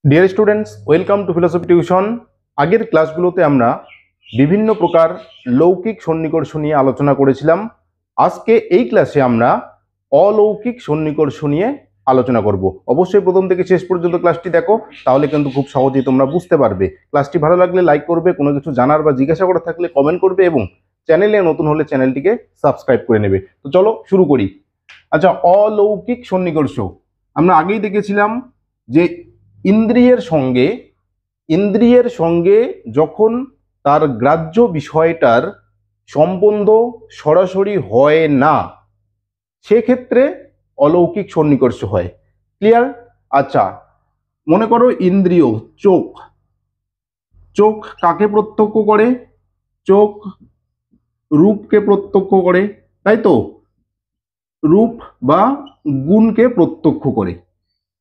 Dear students, welcome to philosophy tuition. আগের ক্লাসগুলোতে আমরা বিভিন্ন প্রকার লৌকিক সন্নিকর্ষ নিয়ে আলোচনা করেছিলাম। আজকে এই ক্লাসে আমরা অলৌকিক সন্নিকর্ষ নিয়ে আলোচনা করব। অবশ্যই প্রথম থেকে শেষ পর্যন্ত ক্লাসটি দেখো, তাহলে কিন্তু খুব সহজেই তোমরা বুঝতে পারবে। ক্লাসটি ভালো লাগলে লাইক করবে, কোনো কিছু জানার বা জিজ্ঞাসা করার থাকলে কমেন্ট করবে এবং চ্যানেলে নতুন হলে চ্যানেলটিকে সাবস্ক্রাইব করে নেবে। তো চলো শুরু করি। আচ্ছা, অলৌকিক সন্নিকর্ষ আমরা আগেই দেখেছিলাম যে ইন্দ্রিয়ের সঙ্গে যখন তার গ্রাহ্য বিষয়টার সম্বন্ধ সরাসরি হয় না, সেক্ষেত্রে অলৌকিক সন্নিকর্ষ হয়। ক্লিয়ার? আচ্ছা, মনে করো ইন্দ্রিয় চোখ। চোখ কাকে প্রত্যক্ষ করে? চোখ রূপকে প্রত্যক্ষ করে, তাই তো? রূপ বা গুণকে প্রত্যক্ষ করে।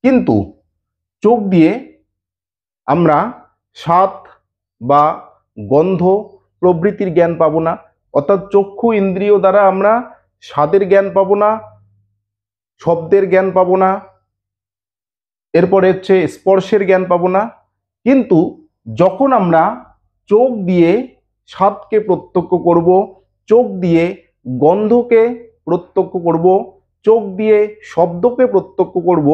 কিন্তু চোখ দিয়ে আমরা স্বাদ বা গন্ধ প্রভৃতির জ্ঞান পাবো না। অর্থাৎ চক্ষু ইন্দ্রিয় দ্বারা আমরা স্বাদের জ্ঞান পাবো না, শব্দের জ্ঞান পাবো না, এরপরে হচ্ছে স্পর্শের জ্ঞান পাবো না। কিন্তু যখন আমরা চোখ দিয়ে স্বাদকে প্রত্যক্ষ করব, চোখ দিয়ে গন্ধকে প্রত্যক্ষ করব, চোখ দিয়ে শব্দকে প্রত্যক্ষ করব,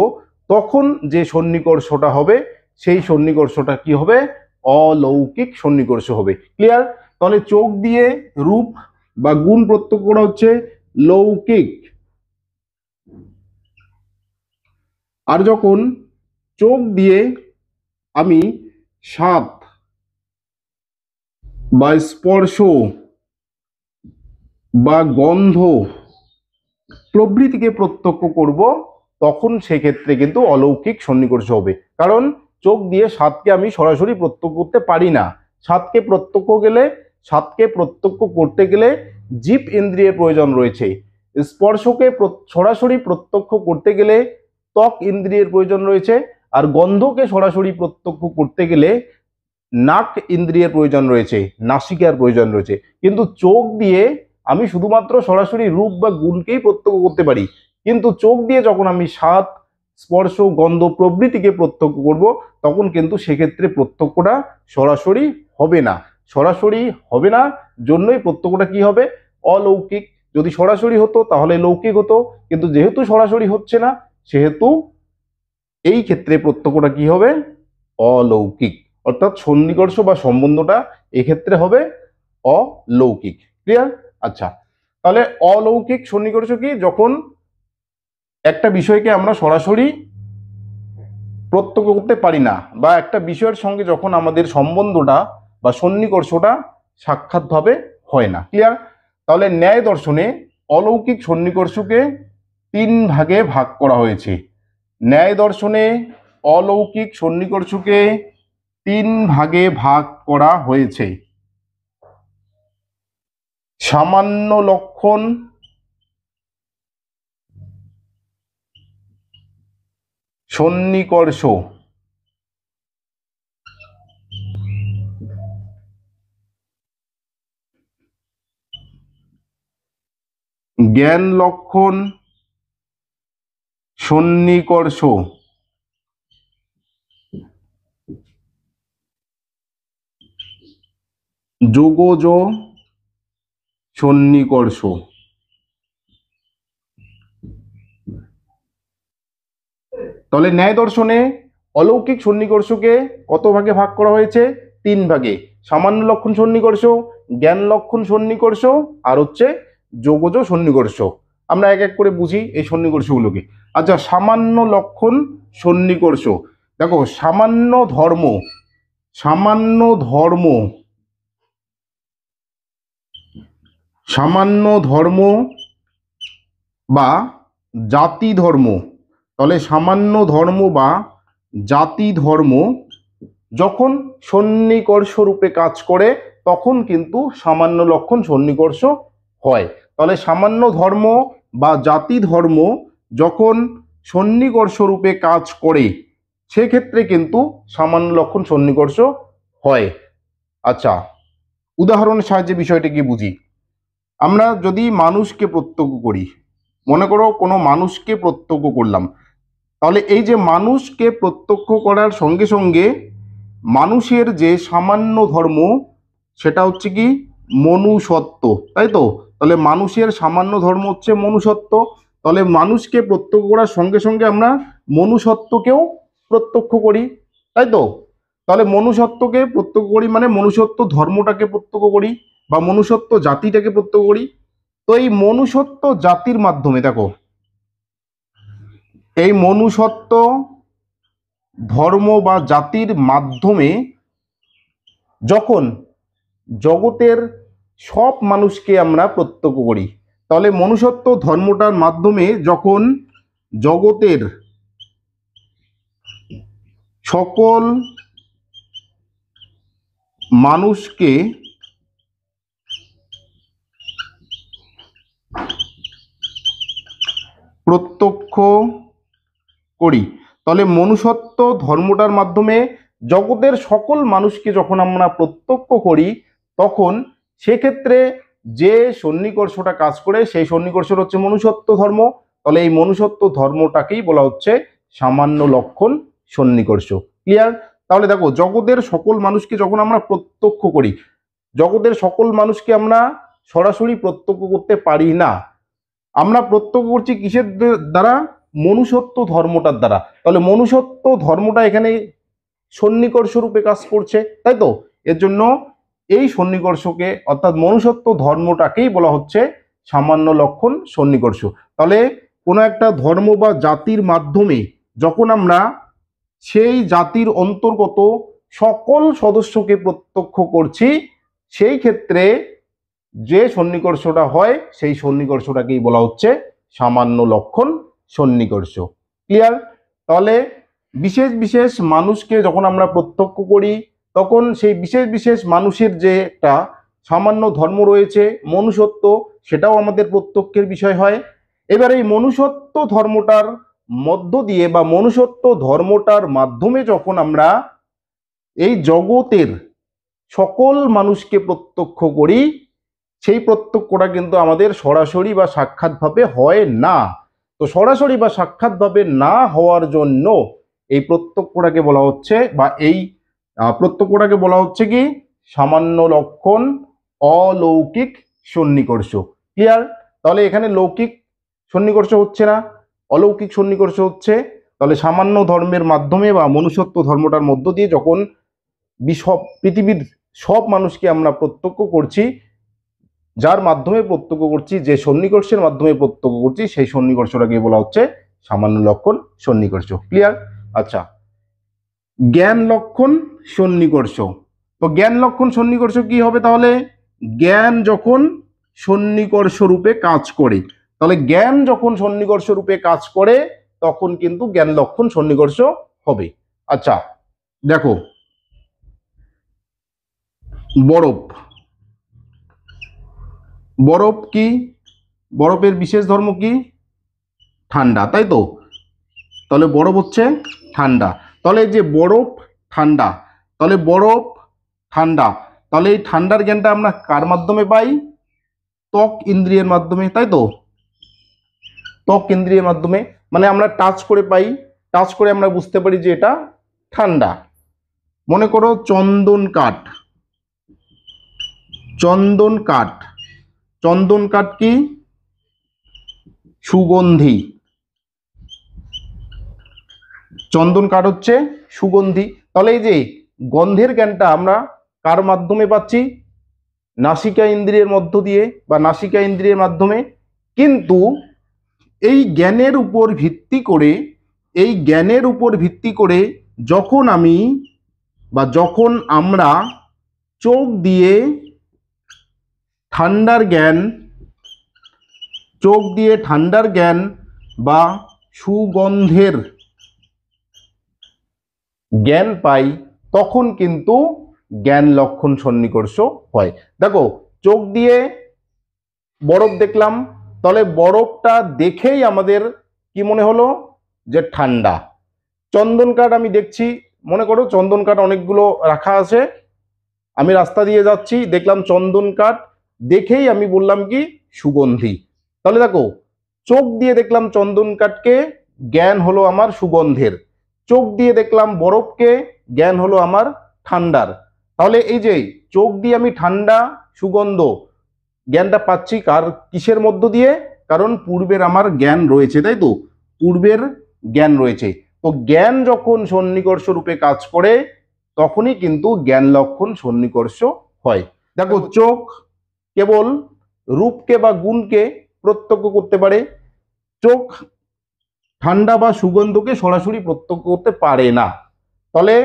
তখন যে সন্নিকর্ষটা হবে সেই সন্নিকর্ষটা কি হবে? অলৌকিক সন্নিকর্ষ হবে। ক্লিয়ার? তাহলে চোখ দিয়ে রূপ বা গুণ প্রত্যক্ষ করা হচ্ছে লৌকিক। আর যখন চোখ দিয়ে আমি স্বাদ বা স্পর্শ বা গন্ধ প্রভৃতিকে প্রত্যক্ষ করব, তখন সেক্ষেত্রে কিন্তু অলৌকিক সন্নিকর্ষ হবে। কারণ চোখ দিয়ে স্বাদকে আমি সরাসরি প্রত্যক্ষ করতে পারি না। স্বাদকে প্রত্যক্ষ করতে গেলে জিভ ইন্দ্রিয়ের প্রয়োজন রয়েছে। স্পর্শকে সরাসরি প্রত্যক্ষ করতে গেলে ত্বক ইন্দ্রিয়ের প্রয়োজন রয়েছে। আর গন্ধকে সরাসরি প্রত্যক্ষ করতে গেলে নাক ইন্দ্রিয়ের প্রয়োজন রয়েছে, নাসিকার প্রয়োজন রয়েছে। কিন্তু চোখ দিয়ে আমি শুধুমাত্র সরাসরি রূপ বা গুণকেই প্রত্যক্ষ করতে পারি। কিন্তু চোখ দিয়ে যখন আমি স্বাদ, স্পর্শ, গন্ধ প্রভৃতিকে প্রত্যক্ষ করব, তখন কিন্তু সেক্ষেত্রে প্রত্যক্ষটা সরাসরি হবে না। সরাসরি হবে না জন্যই প্রত্যক্ষটা কি হবে? অলৌকিক। যদি সরাসরি হতো তাহলে লৌকিক হতো, কিন্তু যেহেতু সরাসরি হচ্ছে না, সেহেতু এই ক্ষেত্রে প্রত্যক্ষটা কি হবে? অলৌকিক। অর্থাৎ সন্নিকর্ষ বা সম্বন্ধটা এক্ষেত্রে হবে অলৌকিক। ক্লিয়ার? আচ্ছা, তাহলে অলৌকিক সন্নিকর্ষ কি? যখন একটা বিষয়কে আমরা সরাসরি প্রত্যক্ষ করতে পারি না, বা একটা বিষয়ের সঙ্গে যখন আমাদের সম্বন্ধটা বা সন্নিকর্ষটা সাক্ষাৎভাবে হয় না। ক্লিয়ার? তাহলে ন্যায় দর্শনে অলৌকিক সন্নিকর্ষকে তিন ভাগে ভাগ করা হয়েছে। ন্যায় দর্শনে অলৌকিক সন্নিকর্ষকে তিন ভাগে ভাগ করা হয়েছে: সামান্য লক্ষণ, সন্নিকর্ষ, জ্ঞান লক্ষণ, সন্নিকর্ষ, যোগজ সন্নিকর্ষ। তাহলে ন্যায় দর্শনে অলৌকিক সন্নিকর্ষকে কত ভাগে ভাগ করা হয়েছে? তিন ভাগে: সামান্য লক্ষণ সন্নিকর্ষ, জ্ঞান লক্ষণ সন্নিকর্ষ, আর হচ্ছে যোগজ সন্নিকর্ষ। আমরা এক এক করে বুঝি এই সন্নিকর্ষগুলোকে। আচ্ছা, সামান্য লক্ষণ সন্নিকর্ষ। দেখো, সামান্য ধর্ম, সামান্য ধর্ম, সামান্য ধর্ম বা জাতি ধর্ম। তাহলে সামান্য ধর্ম বা জাতি ধর্ম যখন সন্নিকর্ষ রূপে কাজ করে, তখন কিন্তু সামান্য লক্ষণ সন্নিকর্ষ হয়। তাহলে সামান্য ধর্ম বা জাতি ধর্ম যখন সন্নিকর্ষ রূপে কাজ করে, সেক্ষেত্রে কিন্তু সামান্য লক্ষণ সন্নিকর্ষ হয়। আচ্ছা, উদাহরণের সাহায্যে বিষয়টা কি বুঝি। আমরা যদি মানুষকে প্রত্যক্ষ করি, মনে করো কোনো মানুষকে প্রত্যক্ষ করলাম, তাহলে এই যে মানুষকে প্রত্যক্ষ করার সঙ্গে সঙ্গে মানুষের যে সামান্য ধর্ম সেটা হচ্ছে কি মনুষ্যত্ব, তাই তো? তাহলে মানুষের সামান্য ধর্ম হচ্ছে মনুষ্যত্ব। তাহলে মানুষকে প্রত্যক্ষ করার সঙ্গে সঙ্গে আমরা মনুষ্যত্বকেও প্রত্যক্ষ করি, তাই তো? তাহলে মনুষ্যত্বকে প্রত্যক্ষ করি মানে মনুষ্যত্ব ধর্মটাকে প্রত্যক্ষ করি বা মনুষ্যত্ব জাতিটাকে প্রত্যক্ষ করি। তো এই মনুষ্যত্ব জাতির মাধ্যমে দেখো, এই মনুষ্যত্ব ধর্ম বা জাতির মাধ্যমে যখন জগতের সব মানুষকে আমরা প্রত্যক্ষ করি, তাহলে মনুষ্যত্ব ধর্মটার মাধ্যমে যখন জগতের সকল মানুষকে প্রত্যক্ষ করি, তাহলে মনুষ্যত্ব ধর্মটার মাধ্যমে জগতের সকল মানুষকে যখন আমরা প্রত্যক্ষ করি, তখন সেক্ষেত্রে যে সন্নিকর্ষটা কাজ করে সেই সন্নিকর্ষটা হচ্ছে মনুষ্যত্ব ধর্ম। তাহলে এই মনুষ্যত্ব ধর্মটাকেই বলা হচ্ছে সামান্য লক্ষণ সন্নিকর্ষ। ক্লিয়ার? তাহলে দেখো, জগতের সকল মানুষকে যখন আমরা প্রত্যক্ষ করি, জগতের সকল মানুষকে আমরা সরাসরি প্রত্যক্ষ করতে পারি না, আমরা প্রত্যক্ষ করছি কিসের দ্বারা? মনুষ্যত্ব ধর্মটার দ্বারা। তাহলে মনুষ্যত্ব ধর্মটা এখানে সন্নিকর্ষ রূপে কাজ করছে, তাই তো? এর জন্য এই সন্নিকর্ষকে অর্থাৎ মনুষ্যত্ব ধর্মটাকেই বলা হচ্ছে সামান্য লক্ষণ সন্নিকর্ষ। তাহলে কোনো একটা ধর্ম বা জাতির মাধ্যমে যখন আমরা সেই জাতির অন্তর্গত সকল সদস্যকে প্রত্যক্ষ করছি, সেই ক্ষেত্রে যে সন্নিকর্ষটা হয় সেই সন্নিকর্ষটাকেই বলা হচ্ছে সামান্য লক্ষণ সন্নিকর্ষ। ক্লিয়ার? তাহলে বিশেষ বিশেষ মানুষকে যখন আমরা প্রত্যক্ষ করি, তখন সেই বিশেষ বিশেষ মানুষের যে একটা সামান্য ধর্ম রয়েছে মনুষ্যত্ব, সেটাও আমাদের প্রত্যক্ষের বিষয় হয়। এবার এই মনুষ্যত্ব ধর্মটার মধ্য দিয়ে বা মনুষ্যত্ব ধর্মটার মাধ্যমে যখন আমরা এই জগতের সকল মানুষকে প্রত্যক্ষ করি, সেই প্রত্যক্ষটা কিন্তু আমাদের সরাসরি বা সাক্ষাৎভাবে হয় না। তো সরাসরি বা সাক্ষাৎভাবে না হওয়ার জন্য এই প্রত্যক্ষটাকে বলা হচ্ছে বা এই প্রত্যক্ষটাকে বলা হচ্ছে কি সামান্য লক্ষণ অলৌকিক সন্নিকর্ষ। ক্লিয়ার? তাহলে এখানে লৌকিক সন্নিকর্ষ হচ্ছে না, অলৌকিক সন্নিকর্ষ হচ্ছে। তাহলে সামান্য ধর্মের মাধ্যমে বা মনুষ্যত্ব ধর্মটার মধ্য দিয়ে যখন পৃথিবীর সব মানুষকে আমরা প্রত্যক্ষ করছি, যার মাধ্যমে প্রত্যক্ষ করছি, যে সন্নিকর্ষের মাধ্যমে প্রত্যক্ষ করছি, সেই সন্নিকর্ষটাকে বলা হচ্ছে সামান্য লক্ষণ সন্নিকর্ষ। ক্লিয়ার? আচ্ছা, জ্ঞান লক্ষণ সন্নিকর্ষ। তো জ্ঞান লক্ষণ সন্নিকর্ষ কি হবে? তাহলে জ্ঞান যখন সন্নিকর্ষ রূপে কাজ করে, তাহলে জ্ঞান যখন সন্নিকর্ষ রূপে কাজ করে তখন কিন্তু জ্ঞান লক্ষণ সন্নিকর্ষ হবে। আচ্ছা দেখো, বরফ, বরফ কি? বরফের বিশেষ ধর্ম কি? ঠান্ডা, তাই তো? তাহলে বরফ হচ্ছে ঠান্ডা। তাহলে এই যে বরফ ঠান্ডা, তাহলে বরফ ঠান্ডা, তাহলে এই ঠান্ডার জ্ঞানটা আমরা কার মাধ্যমে পাই? ত্বক ইন্দ্রিয়ের মাধ্যমে, তাই তো? ত্বক ইন্দ্রিয়ের মাধ্যমে, মানে আমরা টাচ করে পাই, টাচ করে আমরা বুঝতে পারি যে এটা ঠান্ডা। মনে করো চন্দন কাঠ, চন্দন কাঠ, চন্দন কাঠ কি? সুগন্ধি, চন্দন কাঠ হচ্ছে সুগন্ধি। তাহলে এই যে গন্ধের জ্ঞানটা আমরা কার মাধ্যমে পাচ্ছি? নাসিকা ইন্দ্রিয়ের মধ্য দিয়ে বা নাসিকা ইন্দ্রিয়ের মাধ্যমে। কিন্তু এই জ্ঞানের উপর ভিত্তি করে, এই জ্ঞানের উপর ভিত্তি করে যখন আমি বা যখন আমরা চোখ দিয়ে ঠান্ডার জ্ঞান, চোখ দিয়ে ঠান্ডার জ্ঞান বা সুগন্ধের জ্ঞান পাই, তখন কিন্তু জ্ঞান লক্ষণ সন্নিকর্ষ হয়। দেখো, চোখ দিয়ে বরফ দেখলাম, তাহলে বরফটা দেখেই আমাদের কি মনে হলো? যে ঠান্ডা। চন্দন কাঠ আমি দেখছি, মনে করো চন্দন কাঠ অনেকগুলো রাখা আছে, আমি রাস্তা দিয়ে যাচ্ছি, দেখলাম চন্দন কাঠ, দেখেই আমি বললাম কি সুগন্ধি। তাহলে দেখো, চোখ দিয়ে দেখলাম চন্দন কাঠকে, জ্ঞান হলো আমার সুগন্ধের। চোখ দিয়ে দেখলাম বরফকে, জ্ঞান হলো আমার ঠান্ডার। তাহলে এই যে চোখ দিয়ে আমি ঠান্ডা সুগন্ধ জ্ঞানটা পাচ্ছি কিসের মধ্য দিয়ে? কারণ পূর্বের আমার জ্ঞান রয়েছে, তাই তো, পূর্বের জ্ঞান রয়েছে। তো জ্ঞান যখন সন্নিকর্ষ রূপে কাজ করে তখনই কিন্তু জ্ঞান লক্ষণ সন্নিকর্ষ হয়। দেখো, চোখ কেবল রূপকে বা গুণকে প্রত্যক্ষ করতে পারে, চোখ ঠান্ডা বা সুগন্ধকে সরাসরি প্রত্যক্ষ করতে পারে না। তাহলে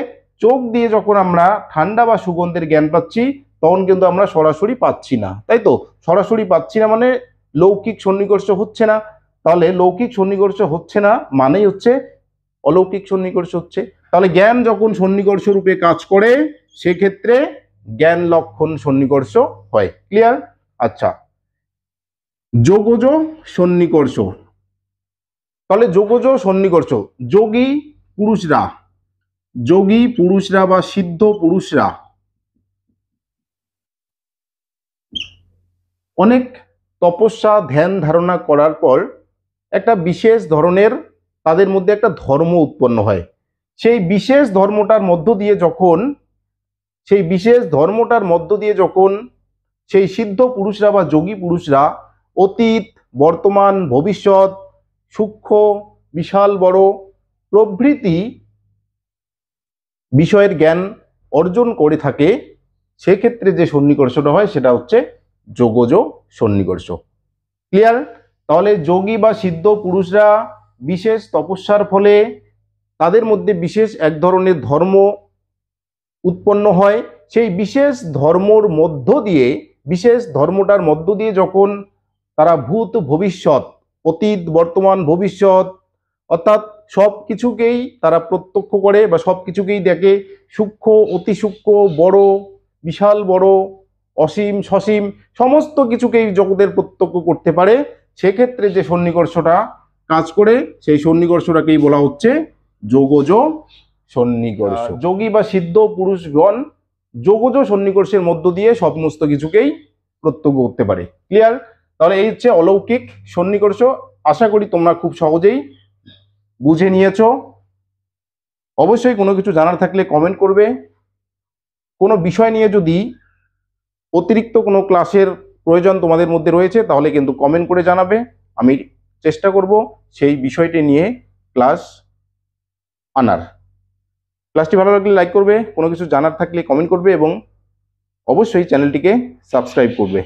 চোখ দিয়ে যখন আমরা ঠান্ডা বা সুগন্ধের জ্ঞান পাচ্ছি তখন কিন্তু আমরা সরাসরি পাচ্ছি না, তাই তো, সরাসরি পাচ্ছি না মানে লৌকিক সন্নিকর্ষ হচ্ছে না। তাহলে লৌকিক সন্নিকর্ষ হচ্ছে না মানেই হচ্ছে অলৌকিক সন্নিকর্ষ হচ্ছে। তাহলে জ্ঞান যখন সন্নিকর্ষ রূপে কাজ করে সেক্ষেত্রে জ্ঞান লক্ষণ সন্নিকর্ষ হয়। ক্লিয়ার? আচ্ছা, যোগজ সন্নিকর্ষ। তাহলে যোগজ সন্নিকর্ষ, যোগী পুরুষরা বা সিদ্ধ পুরুষরা অনেক তপস্যা ধ্যান ধারণা করার পর একটা বিশেষ ধরনের তাদের মধ্যে একটা ধর্ম উৎপন্ন হয়। সেই বিশেষ ধর্মটার মধ্য দিয়ে যখন সেই সিদ্ধ পুরুষরা বা যোগী পুরুষরা অতীত, বর্তমান, ভবিষ্যৎ, সূক্ষ্ম, বিশাল বড় প্রভৃতি বিষয়ের জ্ঞান অর্জন করে থাকে, সেক্ষেত্রে যে সন্নিকর্ষটা হয় সেটা হচ্ছে যোগজ সন্নিকর্ষ। ক্লিয়ার? তাহলে যোগী বা সিদ্ধ পুরুষরা বিশেষ তপস্যার ফলে তাদের মধ্যে বিশেষ এক ধরনের ধর্ম উৎপন্ন হয়। সেই বিশেষ ধর্মটার মধ্য দিয়ে যখন তারা ভূত ভবিষ্যৎ, অতীত, বর্তমান, ভবিষ্যৎ অর্থাৎ সব কিছুকেই তারা প্রত্যক্ষ করে বা সব কিছুকেই দেখে, সূক্ষ্ম, অতি সূক্ষ্ম, বড়, বিশাল বড়, অসীম, সসীম সমস্ত কিছুকেই জগতের প্রত্যক্ষ করতে পারে, সেক্ষেত্রে যে সন্নিকর্ষটা কাজ করে সেই সন্নিকর্ষটাকেই বলা হচ্ছে যোগজ সন্নিকর্ষ। যোগী বা সিদ্ধ পুরুষগণ যোগজ সন্নিকর্ষের মধ্য দিয়ে সমস্ত কিছুকেই প্রত্যক্ষ করতে পারে। ক্লিয়ার? তাহলে এই হচ্ছে অলৌকিক সন্নিকর্ষ। আশা করি তোমরা খুব সহজেই বুঝে নিয়েছো। অবশ্যই কোনো কিছু জানার থাকলে কমেন্ট করবে। কোনো বিষয় নিয়ে যদি অতিরিক্ত কোনো ক্লাসের প্রয়োজন তোমাদের মধ্যে রয়েছে তাহলে কিন্তু কমেন্ট করে জানাবে, আমি চেষ্টা করব সেই বিষয়টি নিয়ে ক্লাস আনার। ক্লাসটি ভালো লাগলে লাইক করবে, কোনো কিছু জানার থাকলে কমেন্ট করবে এবং অবশ্যই চ্যানেলটিকে সাবস্ক্রাইব করবে।